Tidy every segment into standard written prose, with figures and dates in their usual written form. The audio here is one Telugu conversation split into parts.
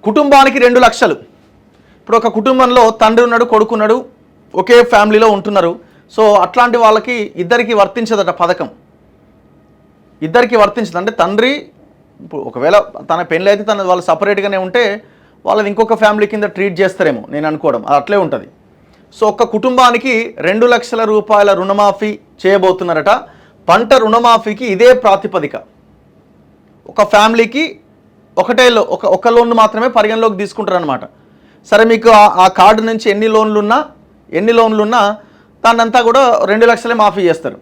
కుటుంబానికి 2 లక్షలు. ఇప్పుడు ఒక కుటుంబంలో తండ్రి ఉన్నాడు, కొడుకున్నాడు, ఒకే ఫ్యామిలీలో ఉంటున్నారు. సో అట్లాంటి వాళ్ళకి ఇద్దరికి వర్తించదట పథకం. ఇద్దరికి వర్తించదు. అంటే తండ్రి ఇప్పుడు ఒకవేళ తన పెళ్ళి అయితే వాళ్ళు సపరేట్గానే ఉంటే వాళ్ళది ఇంకొక ఫ్యామిలీ కింద ట్రీట్ చేస్తారేమో నేను అనుకోవడం, అది అట్లే ఉంటుంది. సో ఒక్క కుటుంబానికి 2 లక్షల రూపాయల రుణమాఫీ చేయబోతున్నారట. పంట రుణమాఫీకి ఇదే ప్రాతిపదిక. ఒక ఫ్యామిలీకి ఒక లోన్ మాత్రమే పరిగణలోకి తీసుకుంటారనమాట. సరే, మీకు ఆ కార్డు నుంచి ఎన్ని లోన్లు ఉన్నా దాన్నంతా కూడా 2 లక్షలే మాఫీ చేస్తారు.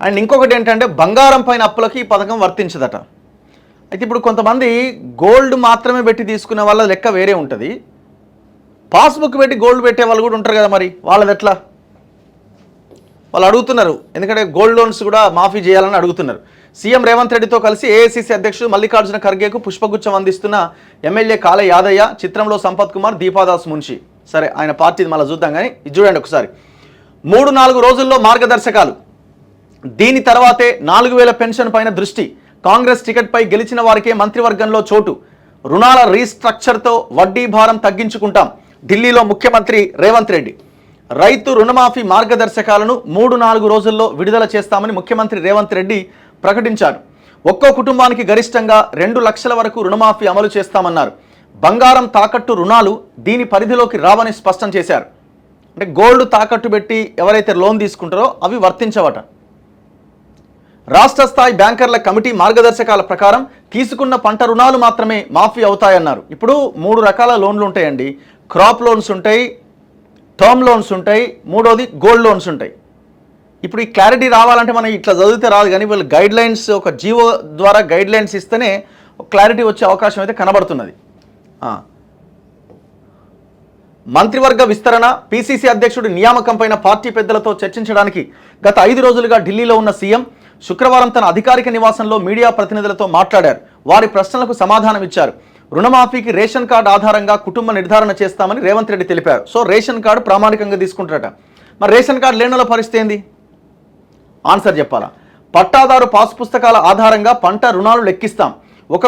అండ్ ఇంకొకటి ఏంటంటే బంగారం పైన అప్పులకి ఈ పథకం వర్తించదట. అయితే ఇప్పుడు కొంతమంది గోల్డ్ మాత్రమే పెట్టి తీసుకునే వాళ్ళ లెక్క వేరే ఉంటుంది. పాస్బుక్ పెట్టి గోల్డ్ పెట్టే వాళ్ళు కూడా ఉంటారు కదా, మరి వాళ్ళది ఎట్లా? వాళ్ళు అడుగుతున్నారు, ఎందుకంటే గోల్డ్ లోన్స్ కూడా మాఫీ చేయాలని అడుగుతున్నారు. సీఎం రేవంత్ రెడ్డితో కలిసి ఏఐసీసీ అధ్యక్షుడు మల్లికార్జున ఖర్గేకు పుష్పగుచ్చం అందిస్తున్న ఎమ్మెల్యే కాళే యాదయ్య, చిత్రంలో సంపత్ కుమార్, దీపాదాస్ మున్షి. సరే, ఆయన పార్టీది మళ్ళీ చూద్దాం, కానీ ఇది చూడండి ఒకసారి. 3-4 రోజుల్లో మార్గదర్శకాలు. దీని తర్వాతే 4000 పెన్షన్ పైన దృష్టి. కాంగ్రెస్ టికెట్పై గెలిచిన వారికే మంత్రివర్గంలో చోటు. రుణాల రీస్ట్రక్చర్తో వడ్డీ భారం తగ్గించుకుంటాం. ఢిల్లీలో ముఖ్యమంత్రి రేవంత్ రెడ్డి. రైతు రుణమాఫీ మార్గదర్శకాలను 3-4 రోజుల్లో విడుదల చేస్తామని ముఖ్యమంత్రి రేవంత్ రెడ్డి ప్రకటించారు. ఒక్కో కుటుంబానికి గరిష్టంగా 2 లక్షల వరకు రుణమాఫీ అమలు చేస్తామన్నారు. బంగారం తాకట్టు రుణాలు దీని పరిధిలోకి రావని స్పష్టం చేశారు. అంటే గోల్డ్ తాకట్టు పెట్టి ఎవరైతే లోన్ తీసుకుంటారో అవి వర్తించవట. రాష్ట్ర స్థాయి బ్యాంకర్ల కమిటీ మార్గదర్శకాల ప్రకారం తీసుకున్న పంట రుణాలు మాత్రమే మాఫీ అవుతాయన్నారు. ఇప్పుడు 3 రకాల లోన్లు ఉంటాయండి. క్రాప్ లోన్స్ ఉంటాయి, టర్మ్ లోన్స్ ఉంటాయి, మూడోది గోల్డ్ లోన్స్ ఉంటాయి. ఇప్పుడు ఈ క్లారిటీ రావాలంటే మనం ఇట్లా చదివితే రాదు, కానీ వీళ్ళు గైడ్ లైన్స్, ఒక జీవో ద్వారా గైడ్ లైన్స్ ఇస్తేనే క్లారిటీ వచ్చే అవకాశం అయితే కనబడుతున్నది. మంత్రివర్గ విస్తరణ, పీసీసీ అధ్యక్షుడి నియామకం పైన పార్టీ పెద్దలతో చర్చించడానికి గత 5 రోజులుగా ఢిల్లీలో ఉన్న సీఎం శుక్రవారం తన అధికారిక నివాసంలో మీడియా ప్రతినిధులతో మాట్లాడారు. వారి ప్రశ్నలకు సమాధానం ఇచ్చారు. రుణమాఫీకి రేషన్ కార్డు ఆధారంగా కుటుంబ నిర్ధారణ చేస్తామని రేవంత్ రెడ్డి తెలిపారు. సో రేషన్ కార్డు ప్రామాణికంగా తీసుకుంటారట. మరి రేషన్ కార్డు లేనుల పరిస్థితి ఏంది? ఆన్సర్ చెప్పాలా? పట్టాదారు పాస్ పుస్తకాల ఆధారంగా పంట రుణాలు లెక్కిస్తాం. ఒక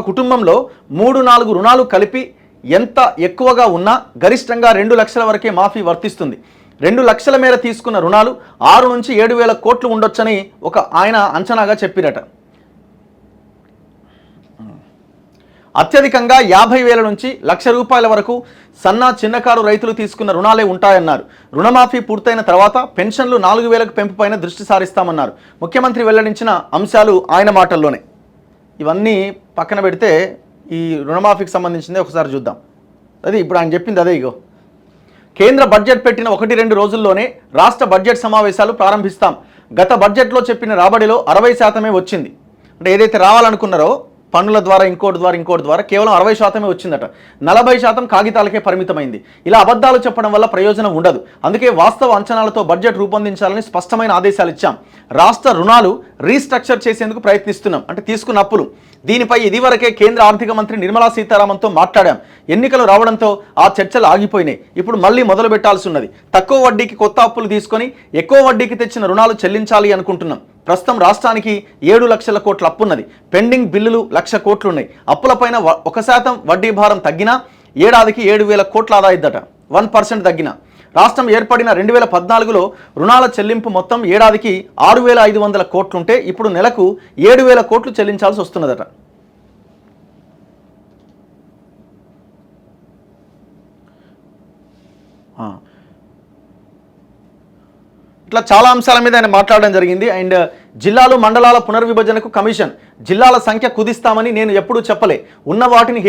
కుటుంబంలో 3-4 రుణాలు కలిపి ఎంత ఎక్కువగా ఉన్నా గరిష్టంగా 2 లక్షల వరకే మాఫీ వర్తిస్తుంది. 2 లక్షల మేర తీసుకున్న రుణాలు 6 నుంచి 7,000 కోట్లు ఉండొచ్చని ఆయన అంచనాగా చెప్పిరట. అత్యధికంగా 50,000 నుంచి 1,00,000 రూపాయల వరకు చిన్నకారు రైతులు తీసుకున్న రుణాలే ఉంటాయన్నారు. రుణమాఫీ పూర్తయిన తర్వాత పెన్షన్లు 4,000కు పెంపు పైన దృష్టి సారిస్తామన్నారు. ముఖ్యమంత్రి వెల్లడించిన అంశాలు ఆయన మాటల్లోనే. ఇవన్నీ పక్కన పెడితే ఈ రుణమాఫీకి సంబంధించింది ఒకసారి చూద్దాం. అది ఇప్పుడు ఆయన చెప్పింది అదే. ఇగో, కేంద్ర బడ్జెట్ పెట్టిన 1-2 రోజుల్లోనే రాష్ట్ర బడ్జెట్ సమావేశాలు ప్రారంభిస్తాం. గత బడ్జెట్లో చెప్పిన రాబడిలో 60% వచ్చింది. అంటే ఏదైతే రావాలనుకున్నారో పన్నుల ద్వారా ఇంకోటి ద్వారా కేవలం 60% వచ్చిందట. 40% కాగితాలకే పరిమితమైంది. ఇలా అబద్ధాలు చెప్పడం వల్ల ప్రయోజనం ఉండదు. అందుకే వాస్తవ అంచనాలతో బడ్జెట్ రూపొందించాలని స్పష్టమైన ఆదేశాలు ఇచ్చాం. రాష్ట్ర రుణాలు రీస్ట్రక్చర్ చేసేందుకు ప్రయత్నిస్తున్నాం. అంటే తీసుకున్న అప్పులు. దీనిపై ఇదివరకే కేంద్ర ఆర్థిక మంత్రి నిర్మలా సీతారామన్తో మాట్లాడాం. ఎన్నికలు రావడంతో ఆ చర్చలు ఆగిపోయినాయి. ఇప్పుడు మళ్ళీ మొదలు పెట్టాల్సి ఉన్నది. తక్కువ వడ్డీకి కొత్త అప్పులు తీసుకొని ఎక్కువ వడ్డీకి తెచ్చిన రుణాలు చెల్లించాలి అనుకుంటున్నాం. ప్రస్తుతం రాష్ట్రానికి 7 లక్షల కోట్ల అప్పున్నది. పెండింగ్ బిల్లులు 1,00,000 కోట్లు ఉన్నాయి. అప్పులపైన 1% వడ్డీ భారం తగ్గినా ఏడాదికి 7,000 కోట్ల ఆదా ఇద్దట. 1% తగ్గిన. రాష్ట్రం ఏర్పడిన 2014లో రుణాల చెల్లింపు మొత్తం ఏడాదికి 6,500 కోట్లుంటే ఇప్పుడు నెలకు 7,000 కోట్లు చెల్లించాల్సి వస్తున్నదట. ఇట్లా చాలా అంశాల మీద ఆయన మాట్లాడడం జరిగింది. అండ్ జిల్లాలు మండలాల పునర్విభజనకు కమిషన్, జిల్లాల సంఖ్య కుదిస్తామని నేను ఎప్పుడూ చెప్పలే. ఉన్న వాటిని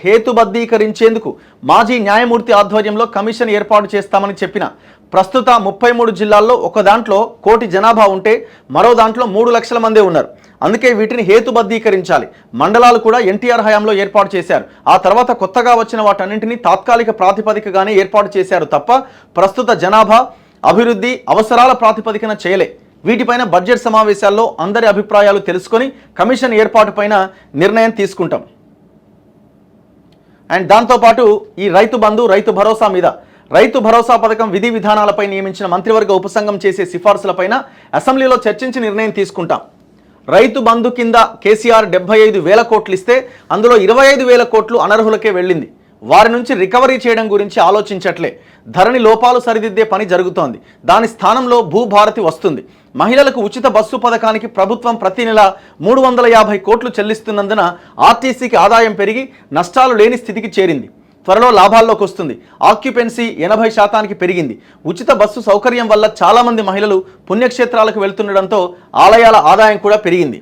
హేతుబద్ధీకరించేందుకు మాజీ న్యాయమూర్తి ఆధ్వర్యంలో కమిషన్ ఏర్పాటు చేస్తామని చెప్పిన. ప్రస్తుత 33 జిల్లాల్లో ఒక దాంట్లో 1 కోటి జనాభా ఉంటే మరో దాంట్లో 3 లక్షల మందే ఉన్నారు. అందుకే వీటిని హేతుబద్ధీకరించాలి. మండలాలు కూడా ఎన్టీఆర్ హయాంలో ఏర్పాటు చేశారు. ఆ తర్వాత కొత్తగా వచ్చిన వాటన్నింటినీ తాత్కాలిక ప్రాతిపదికగానే ఏర్పాటు చేశారు తప్ప ప్రస్తుత జనాభా అభివృద్ధి అవసరాల ప్రాతిపదికన చేయలే. వీటిపైన బడ్జెట్ సమావేశాల్లో అందరి అభిప్రాయాలు తెలుసుకొని కమిషన్ ఏర్పాటుపైన నిర్ణయం తీసుకుంటాం. అండ్ దాంతోపాటు ఈ రైతు బంధు, రైతు భరోసా మీద, రైతు భరోసా పథకం విధి విధానాలపై నియమించిన మంత్రివర్గ ఉపసంఘం చేసే సిఫార్సులపైన అసెంబ్లీలో చర్చించి నిర్ణయం తీసుకుంటాం. రైతు బంధు కింద కేసీఆర్ 75,000 కోట్లు ఇస్తే అందులో 25,000 కోట్లు అనర్హులకే వెళ్ళింది. వారి నుంచి రికవరీ చేయడం గురించి ఆలోచించట్లే. ధరణి లోపాలు సరిదిద్దే పని జరుగుతోంది. దాని స్థానంలో భూభారతి వస్తుంది. మహిళలకు ఉచిత బస్సు పథకానికి ప్రభుత్వం ప్రతి నెల 350 కోట్లు చెల్లిస్తున్నందున ఆర్టీసీకి ఆదాయం పెరిగి నష్టాలు లేని స్థితికి చేరింది. త్వరలో లాభాల్లోకి వస్తుంది. ఆక్యుపెన్సీ 80% పెరిగింది. ఉచిత బస్సు సౌకర్యం వల్ల చాలామంది మహిళలు పుణ్యక్షేత్రాలకు వెళ్తుండడంతో ఆలయాల ఆదాయం కూడా పెరిగింది.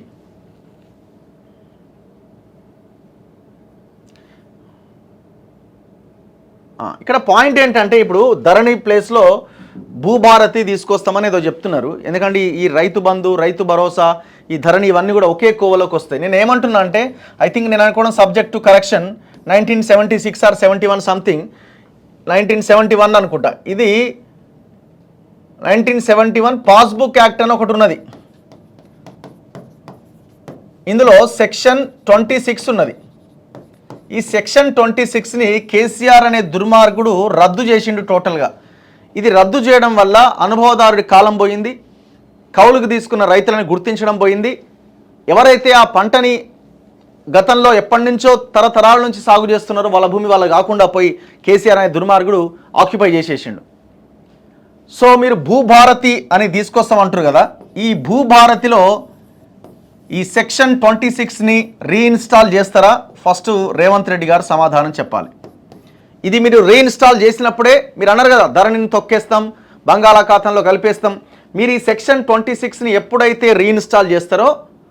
ఇక్కడ పాయింట్ ఏంటంటే ఇప్పుడు ధరణి ప్లేస్లో భూభారతి తీసుకొస్తామని ఏదో చెప్తున్నారు. ఎందుకంటే ఈ రైతు బంధు, రైతు భరోసా, ఈ ధరణి ఇవన్నీ కూడా ఒకే కోవలోకి వస్తాయి. నేను ఏమంటున్నా అంటే ఐ థింక్ నేను అనుకోవడం subject to correction 1976 or 71 something, 1971 అనుకుంటా. ఇది 1971 పాస్బుక్ యాక్ట్ అని ఒకటి ఉన్నది. ఇందులో సెక్షన్ 26 ఉన్నది. ఈ సెక్షన్ 26ని కేసీఆర్ అనే దుర్మార్గుడు రద్దు చేసిండు టోటల్గా. ఇది రద్దు చేయడం వల్ల అనుభవదారుడి కాలం పోయింది, కౌలుకు తీసుకున్న రైతులను గుర్తించడం పోయింది. ఎవరైతే ఆ పంటని గతంలో ఎప్పటి నుంచో తరతరాల నుంచి సాగు చేస్తున్నారో వాళ్ళ భూమి వాళ్ళ కాకుండా పోయి కేసీఆర్ అనే దుర్మార్గుడు ఆక్యుపై చేసేసిండు. సో మీరు భూభారతి అని తీసుకొస్తామంటారు కదా, ఈ భూభారతిలో ఈ సెక్షన్ 26ని రీఇన్స్టాల్ చేస్తారా? ఫస్ట్ రేవంత్ రెడ్డి గారు సమాధానం చెప్పాలి. ఇది మీరు రీఇన్స్టాల్ చేసినప్పుడే మీరు అన్నారు కదా ధరణిని తొక్కేస్తాం, బంగాళాఖాతంలో కలిపేస్తాం. మీరు ఈ సెక్షన్ 26ని ఎప్పుడైతే రీఇన్స్టాల్ చేస్తారో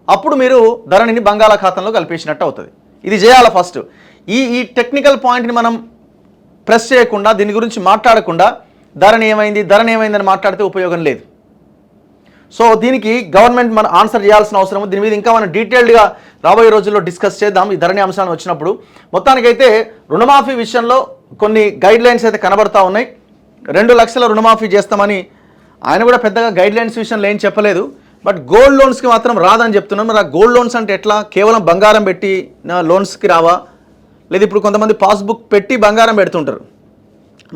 అప్పుడు మీరు ధరణిని బంగాళాఖాతంలో కలిపేసినట్టు అవుతుంది. ఇది చేయాలి ఫస్ట్. ఈ టెక్నికల్ పాయింట్ని మనం ప్రెస్ చేయకుండా, దీని గురించి మాట్లాడకుండా ధరణి ఏమైందని మాట్లాడితే ఉపయోగం లేదు. సో దీనికి గవర్నమెంట్ మన ఆన్సర్ చేయాల్సిన అవసరం. దీని మీద ఇంకా మనం డీటెయిల్డ్గా రాబోయే రోజుల్లో డిస్కస్ చేద్దాం ఈ ధరణి అంశాన్ని వచ్చినప్పుడు. మొత్తానికైతే రుణమాఫీ విషయంలో కొన్ని గైడ్ లైన్స్ అయితే కనబడతా ఉన్నాయి. 2 లక్షల రుణమాఫీ చేస్తామని ఆయన కూడా పెద్దగా గైడ్ లైన్స్ విషయంలో ఏం చెప్పలేదు. బట్ గోల్డ్ లోన్స్కి మాత్రం రాదని చెప్తున్నాం. మరి ఆ గోల్డ్ లోన్స్ అంటే ఎట్లా? కేవలం బంగారం పెట్టి లోన్స్కి రావా? లేదు ఇప్పుడు కొంతమంది పాస్బుక్ పెట్టి బంగారం పెడుతుంటారు,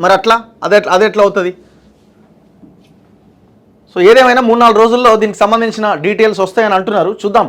మరి అట్లా అదెట్లా అవుతుంది? సో ఏదేమైనా 3-4 రోజుల్లో దీనికి సంబంధించిన డీటెయిల్స్ వస్తాయని అంటున్నారు. చూద్దాం.